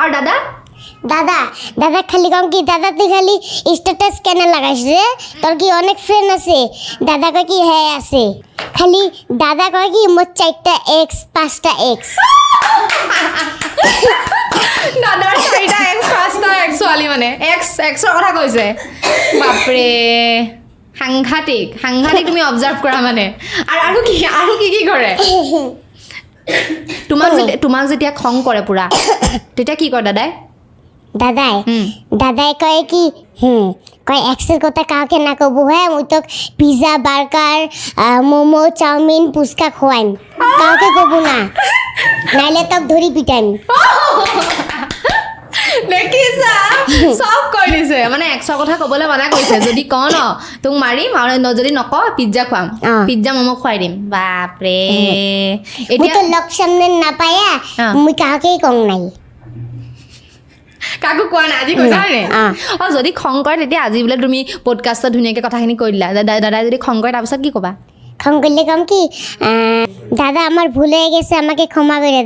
আর দাদা দাদা দাদা খালি কম কি দাদা তুই খালি স্ট্যাটাস কেন লাগাইস রে তোর কি অনেক ফ্রেন্ড আছে দাদা কয় কি হ্যাঁ আছে খালি দাদা কয় কি মোট 4টা এক্স 5টা এক্স দাদাৰ 4টা এক্স 5টা এক্স ছোৱালী মানে এক্সৰ কথা কৈছে বাপৰে সাংঘাতিক তুমি অবজাৰ্ভ কৰা মানে আৰু কি কৰে তোমাক যেতিয়া খং কৰে পুৰা তেতিয়া কি কৰে দাদাই কয় কি কয় এক্সের কথা কাউকে না কব হ্যাঁ মুই তো pizza burger momo chow mein phuchka খোয়াইম কাউকে কব না নাইলে তক ধরি পিটাইম দেখিছা সব কৈ দিছে মানে এক্সৰ কথা ক'বলৈ মানা কৰিছে যদি কওঁ ন তোক মাৰিম আৰু যদি নকওঁ পিজ্জা খুৱাম পিজ্জা মমো খুৱাই দিম বাপৰে এতিয়া তো লক সামনে না পায়া মুই কাউকেই কং নাই কাকো কোৱা নাই আজি কৈছা নে যদি খং কৰে তেতিয়া আজি বোলে তুমি পডকাষ্টত ধুনীয়াকৈ কথাখিনি কৈ দিলা দাদাই যদি খং কৰে তাৰপিছত কি ক'বা খং করলে কম কি দাদা আমার ভুল হয়ে গেছে আমাকে ক্ষমা করে